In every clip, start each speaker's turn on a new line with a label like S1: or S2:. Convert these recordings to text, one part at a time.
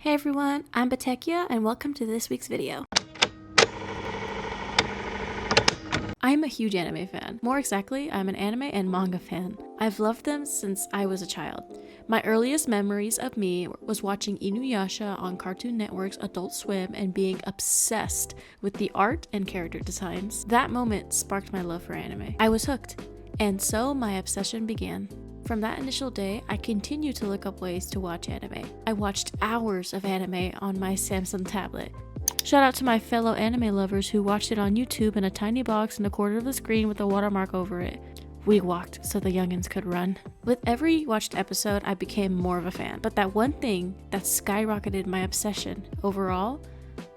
S1: Hey everyone, I'm Batekia and welcome to this week's video. I'm a huge anime fan. More exactly, I'm an anime and manga fan. I've loved them since I was a child. My earliest memories of me was watching Inuyasha on Cartoon Network's Adult Swim and being obsessed with the art and character designs. That moment sparked my love for anime. I was hooked, and so my obsession began. From that initial day, I continued to look up ways to watch anime. I watched hours of anime on my Samsung tablet. Shout out to my fellow anime lovers who watched it on YouTube in a tiny box in a quarter of the screen with a watermark over it. We walked so the youngins could run. With every watched episode, I became more of a fan. But that one thing that skyrocketed my obsession overall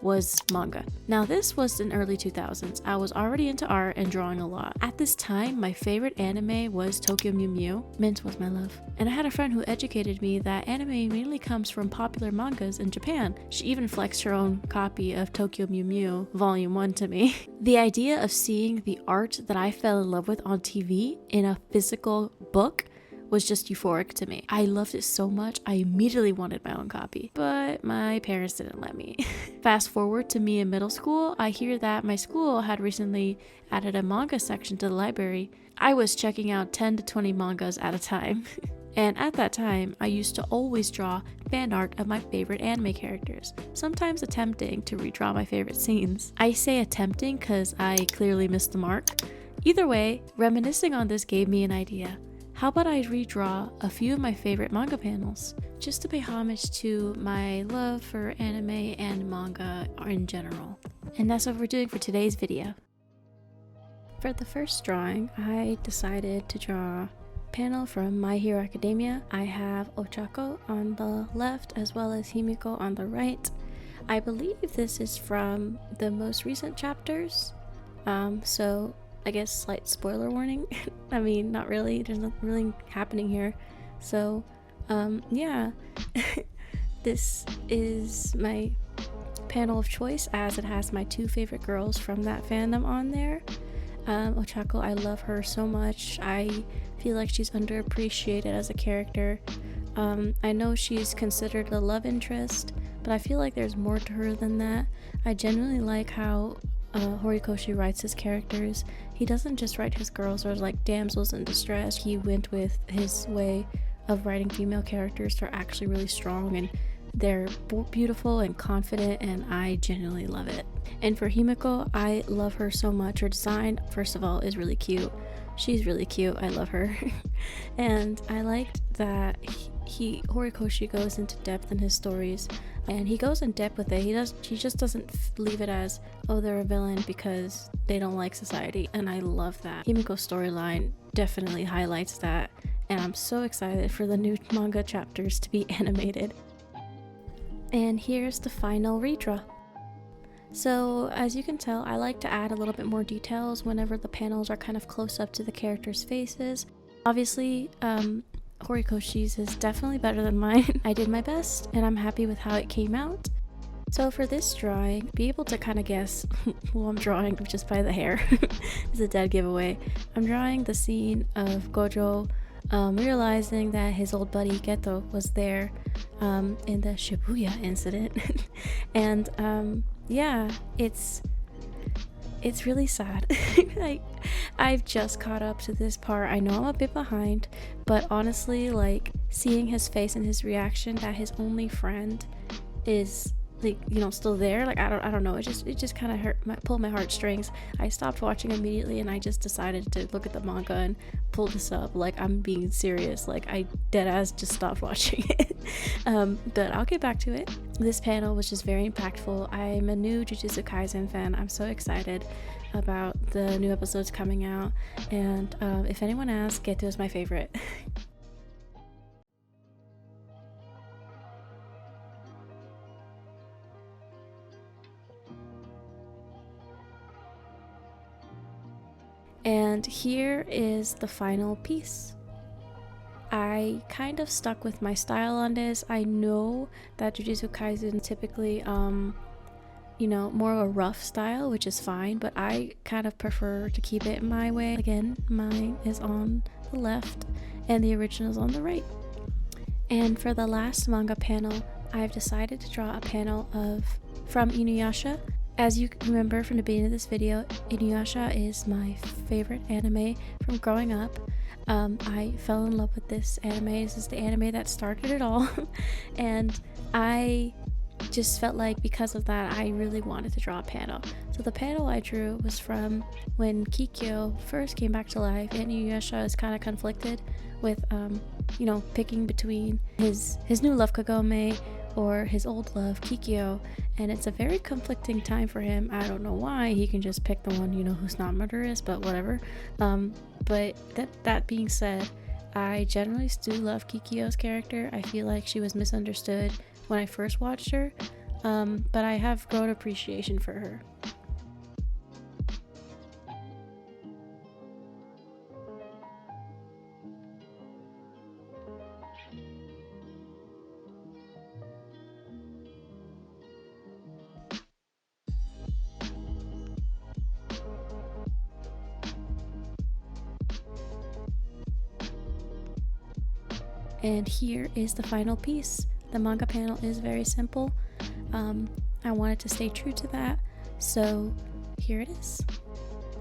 S1: was manga. Now this was in early 2000s. I was already into art and drawing a lot. At this time, my favorite anime was Tokyo Mew Mew. Mint was my love. And I had a friend who educated me that anime mainly comes from popular mangas in Japan. She even flexed her own copy of Tokyo Mew Mew Volume 1 to me. The idea of seeing the art that I fell in love with on TV in a physical book was just euphoric to me. I loved it so much, I immediately wanted my own copy, but my parents didn't let me. Fast forward to me in middle school, I hear that my school had recently added a manga section to the library. I was checking out 10 to 20 mangas at a time. And at that time, I used to always draw fan art of my favorite anime characters, sometimes attempting to redraw my favorite scenes. I say attempting because I clearly missed the mark. Either way, reminiscing on this gave me an idea. How about I redraw a few of my favorite manga panels, just to pay homage to my love for anime and manga in general. And that's what we're doing for today's video. For the first drawing, I decided to draw a panel from My Hero Academia. I have Ochako on the left as well as Himiko on the right. I believe this is from the most recent chapters, so I guess slight spoiler warning. I mean, not really, there's nothing really happening here. So, yeah. This is my panel of choice as it has my two favorite girls from that fandom on there. Ochako, I love her so much. I feel like she's underappreciated as a character. I know she's considered a love interest, but I feel like there's more to her than that. I genuinely like how Horikoshi writes his characters. He doesn't just write his girls or like damsels in distress. He went with his way of writing female characters. They're actually really strong and they're beautiful and confident, and I genuinely love it. And for Himiko, I love her so much. Her design, first of all, is really cute. She's really cute. I love her. And I liked that Horikoshi goes into depth in his stories, and he goes in depth with it. He just doesn't leave it as, oh, they're a villain because they don't like society, and I love that. Himiko's storyline definitely highlights that, and I'm so excited for the new manga chapters to be animated. And here's the final redraw. So as you can tell, I like to add a little bit more details whenever the panels are kind of close up to the characters' faces. Obviously, Horikoshi's is definitely better than mine. I did my best and I'm happy with how it came out. So for this drawing, be able to kind of guess who I'm drawing just by the hair. It's a dead giveaway. I'm drawing the scene of Gojo realizing that his old buddy Geto was there in the Shibuya incident. And yeah, it's really sad. I've just caught up to this part. I know I'm a bit behind, but honestly, like, seeing his face and his reaction that his only friend is, like, you know, still there, like, I don't know, it just kind of pulled my heartstrings. I stopped watching immediately and I just decided to look at the manga and pull this up. Like, I'm being serious, like, I deadass just stopped watching it. But I'll get back to it. This panel was just very impactful. I'm a new Jujutsu Kaisen fan. I'm so excited about the new episodes coming out, and if anyone asks, Geto is my favorite. And here is the final piece. I kind of stuck with my style on this. I know that Jujutsu Kaisen typically, you know, more of a rough style, which is fine, but I kind of prefer to keep it my way. Again, mine is on the left and the original is on the right. And for the last manga panel, I've decided to draw a panel from Inuyasha. As you remember from the beginning of this video, Inuyasha is my favorite anime from growing up. I fell in love with this anime. This is the anime that started it all. And I just felt like because of that, I really wanted to draw a panel. So the panel I drew was from when Kikyo first came back to life, and Inuyasha is kind of conflicted with, you know, picking between his new love Kagome or his old love Kikyo, and it's a very conflicting time for him. I don't know why. He can just pick the one, you know, who's not murderous, but whatever. But that being said, I generally do love Kikyo's character. I feel like she was misunderstood when I first watched her, but I have grown appreciation for her. And here is the final piece. The manga panel is very simple. I wanted to stay true to that, so here it is.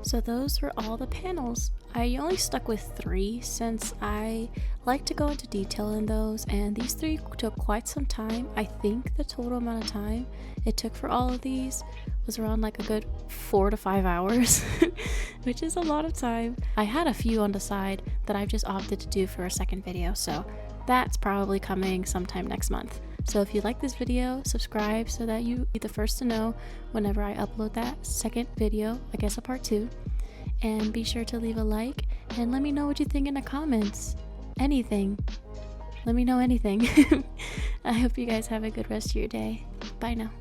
S1: So those were all the panels. I only stuck with 3 since I like to go into detail in those, and these 3 took quite some time. I think the total amount of time it took for all of these was around like a good 4 to 5 hours, which is a lot of time. I had a few on the side that I've just opted to do for a second video, so that's probably coming sometime next month. So if you like this video, subscribe so that you'll be the first to know whenever I upload that second video, I guess a part 2. And be sure to leave a like and let me know what you think in the comments. Anything. Let me know anything. I hope you guys have a good rest of your day. Bye now.